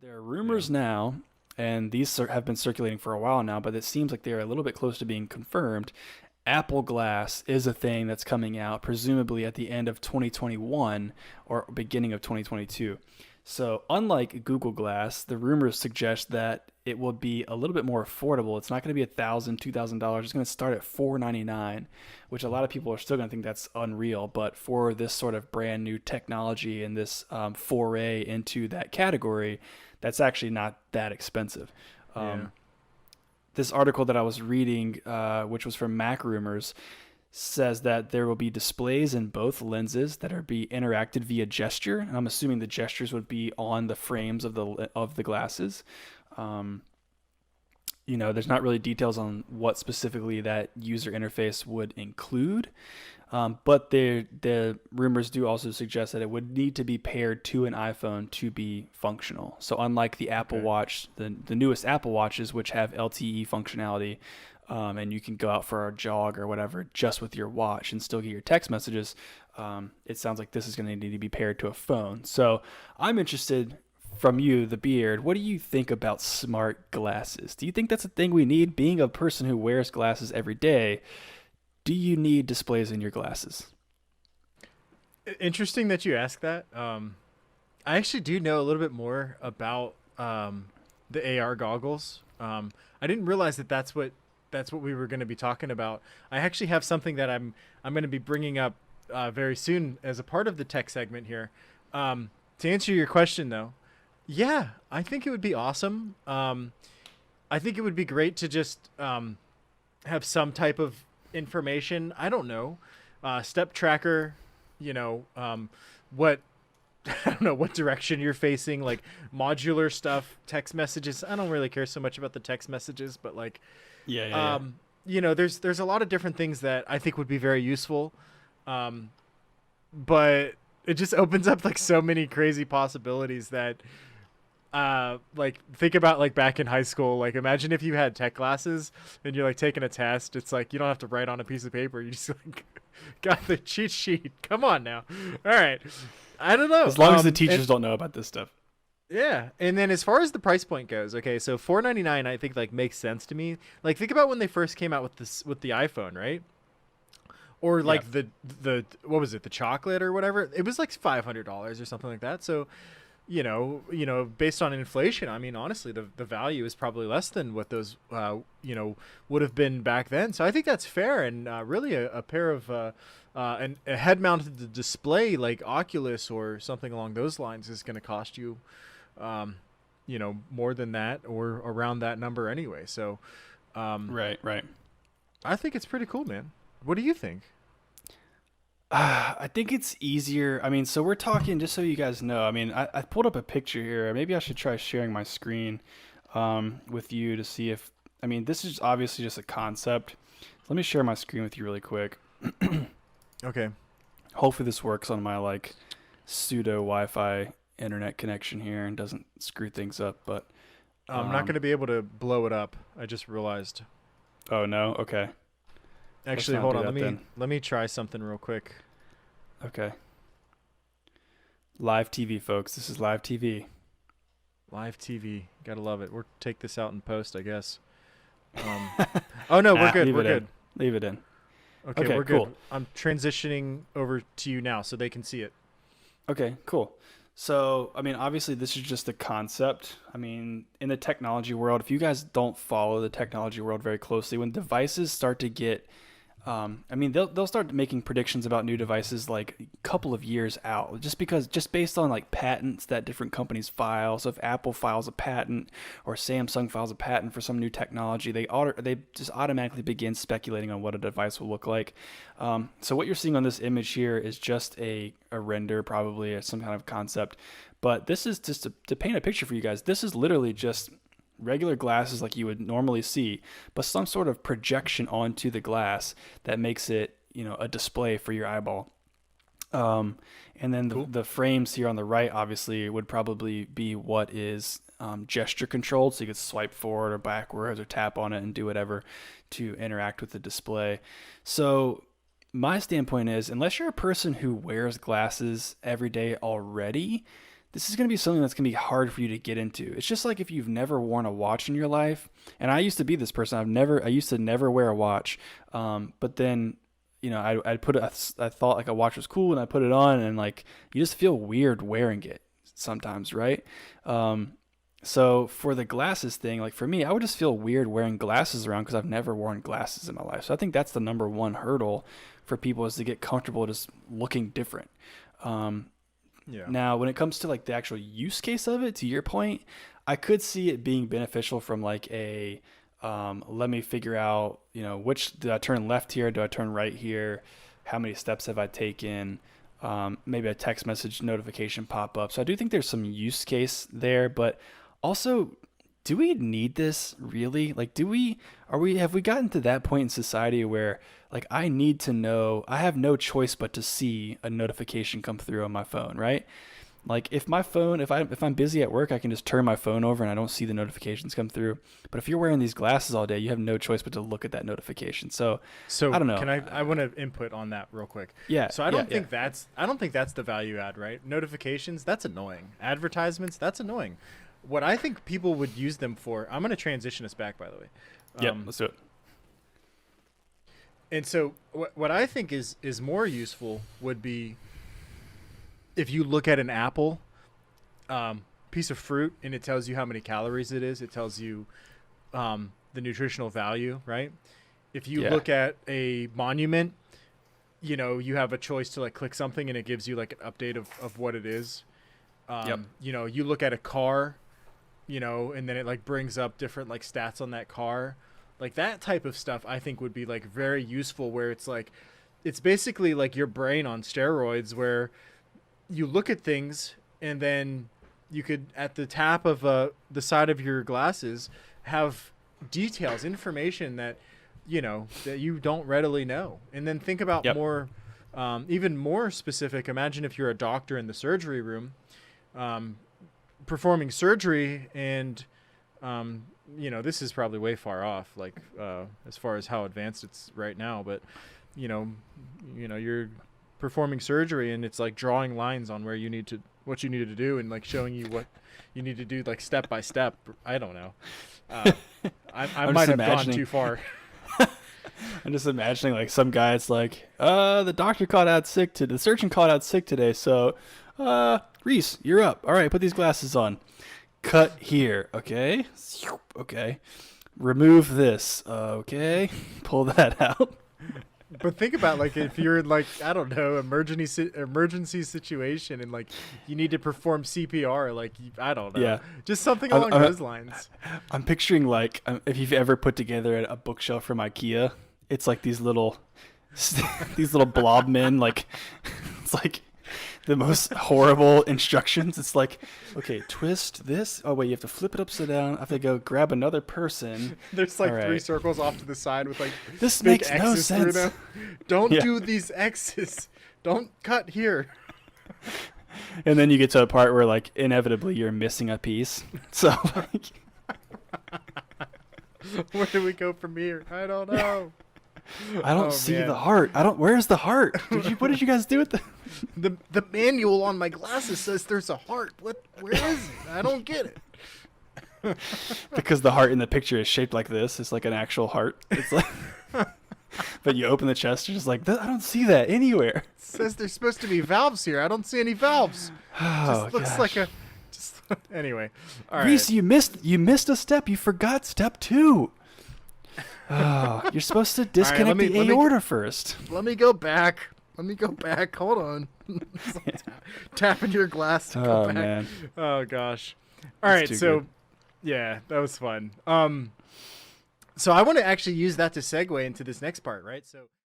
There are Yeah. rumors now, and these have been circulating for a while now, but it seems like they're a little bit close to being confirmed. Apple Glass is a thing that's coming out, presumably at the end of 2021 or beginning of 2022. So, unlike Google Glass, the rumors suggest that it will be a little bit more affordable. It's not going to be $1,000, $2,000. It's going to start at $499, which a lot of people are still going to think that's unreal. But for this sort of brand new technology and this foray into that category, that's actually not that expensive. Yeah. Um, this article that I was reading, which was from Mac Rumors, says that there will be displays in both lenses that are be interacted via gesture. And I'm assuming the gestures would be on the frames of the glasses. Um, there's not really details on what specifically that user interface would include. But the rumors do also suggest that it would need to be paired to an iPhone to be functional. So unlike the Apple Okay. Watch, the newest Apple Watches, which have LTE functionality, and you can go out for a jog or whatever just with your watch and still get your text messages, it sounds like this is going to need to be paired to a phone. So I'm interested from you, the beard. What do you think about smart glasses? Do you think that's a thing we need? Being a person who wears glasses every day, do you need displays in your glasses? Interesting that you ask that. I actually do know a little bit more about the AR goggles. I didn't realize that that's what we were going to be talking about. I actually have something that I'm going to be bringing up very soon as a part of the tech segment here. To answer your question though, yeah, I think it would be awesome. I think it would be great to just have some type of information. I don't know, step tracker. You know, what I don't know what direction you're facing, like modular stuff, text messages. I don't really care so much about the text messages, but like, Yeah, yeah, yeah. um, there's a lot of different things that I think would be very useful. Um, but it just opens up like so many crazy possibilities that like think about like back in high school. Like imagine if you had tech classes and you're like taking a test. It's like you don't have to write on a piece of paper. You just like got the cheat sheet. Come on now. All right. I don't know. As long as the And teachers don't know about this stuff. yeah, and then as far as the price point goes, okay, so 499 I think like makes sense to me. Like think about when they first came out with this with the iPhone, right? Or Yeah. like the what was it, the chocolate or whatever? It was like $500 or something like that. So based on inflation, I mean, honestly, the value is probably less than what those, would have been back then. So I think that's fair, and really a pair of a head-mounted display like Oculus or something along those lines is going to cost you, more than that or around that number anyway. So Right, right. I think it's pretty cool, man. What do you think? I think it's easier. I mean, so we're talking, just so you guys know, I mean, I pulled up a picture here. Maybe I should try sharing my screen with you to see if, I mean, this is obviously just a concept. Let me share my screen with you really quick. Okay. Hopefully this works on my like pseudo Wi-Fi internet connection here and doesn't screw things up. But I'm not going um, to be able to blow it up. I just realized. oh no, okay, let's Actually, not hold do on. Let that me then. let me try something real quick. Okay, live TV, folks. This is live TV. Live TV. Gotta love it. We'll take this out in post, I guess. Um, oh no, we're good. Leave We're it in. good. Leave it in. Okay, Okay, we're cool. good. I'm transitioning over to you now, so they can see it. Okay, cool. So, I mean, obviously, this is just a concept. I mean, in the technology world, if you guys don't follow the technology world very closely, when devices start to get I mean, they'll start making predictions about new devices like a couple of years out, just based on like patents that different companies file. So if Apple files a patent or Samsung files a patent for some new technology, they just automatically begin speculating on what a device will look like. So what you're seeing on this image here is just a render, probably some kind of concept. But this is just to paint a picture for you guys. This is literally just regular glasses like you would normally see, but some sort of projection onto the glass that makes it, a display for your eyeball. Um, and then Cool. the frames here on the right, obviously, would probably be what is gesture controlled. So you could swipe forward or backwards or tap on it and do whatever to interact with the display. So my standpoint is, unless you're a person who wears glasses every day already, this is going to be something that's going to be hard for you to get into. It's just like if you've never worn a watch in your life, and I used to be this person. I used to never wear a watch. But then, I'd put it, I thought like a watch was cool and I put it on and like, you just feel weird wearing it sometimes. Right. So for the glasses thing, like for me, I would just feel weird wearing glasses around because I've never worn glasses in my life. So I think that's the number one hurdle for people is to get comfortable just looking different. Yeah. Now, when it comes to like the actual use case of it, to your point, I could see it being beneficial from like let me figure out, which do I turn left here? Do I turn right here? How many steps have I taken? Maybe a text message notification pop up. So I do think there's some use case there, but also, do we need this really? Like, have we gotten to that point in society where like I need to know, I have no choice but to see a notification come through on my phone, right? Like if I'm busy at work, I can just turn my phone over and I don't see the notifications come through. But if you're wearing these glasses all day, you have no choice but to look at that notification. So I don't know. I want to input on that real quick. Yeah. So I don't think that's the value add, right? Notifications, that's annoying. Advertisements, that's annoying. What I think people would use them for, I'm going to transition us back, by the way. Yeah, let's do it. And so what I think is more useful would be if you look at an apple, piece of fruit, and it tells you how many calories it is. It tells you the nutritional value, right? If you look at a monument, you have a choice to like click something and it gives you like an update of what it is. You look at a car, and then it like brings up different like stats on that car. Like that type of stuff I think would be like very useful, where it's like, it's basically like your brain on steroids, where you look at things and then you could, at the tap of the side of your glasses, have details, information that, that you don't readily know. And then think about more, even more specific. Imagine if you're a doctor in the surgery room, performing surgery, and this is probably way far off, like as far as how advanced it's right now, but you're performing surgery and it's like drawing lines on what you need to do, and like showing you what you need to do like step by step. I don't know. I might have gone too far. I'm just imagining like some guy, it's like, the surgeon called out sick today. So, Reese, you're up. All right, put these glasses on. Cut here. Okay. Okay. Remove this. Okay. Pull that out. But think about like if you're in like, I don't know, emergency situation and like you need to perform CPR, like I don't know, just something along those lines. I'm picturing like if you've ever put together a bookshelf from IKEA, it's like these little blob men, like it's like the most horrible instructions. It's like, okay, twist this. Oh wait, you have to flip it upside down. I have to go grab another person. There's like 3 circles off to the side with like this makes no sense. Don't do these X's. Don't cut here. And then you get to a part where like inevitably you're missing a piece. So like, where do we go from here? I don't know. I don't see the heart. Where's the heart? What did you guys do with the manual on my glasses says there's a heart. Where is it? I don't get it. Because the heart in the picture is shaped like this. It's like an actual heart. It's like, but you open the chest, you're just like, I don't see that anywhere. It says there's supposed to be valves here. I don't see any valves. Oh, just looks like a. Anyway, all right. Reese, you missed a step. You forgot step 2. Oh, you're supposed to disconnect the aorta first. Let me go back. Hold on. Tapping your glass to go back. Man. Oh gosh. All right. So, yeah, that was fun. So I want to actually use that to segue into this next part, right? So.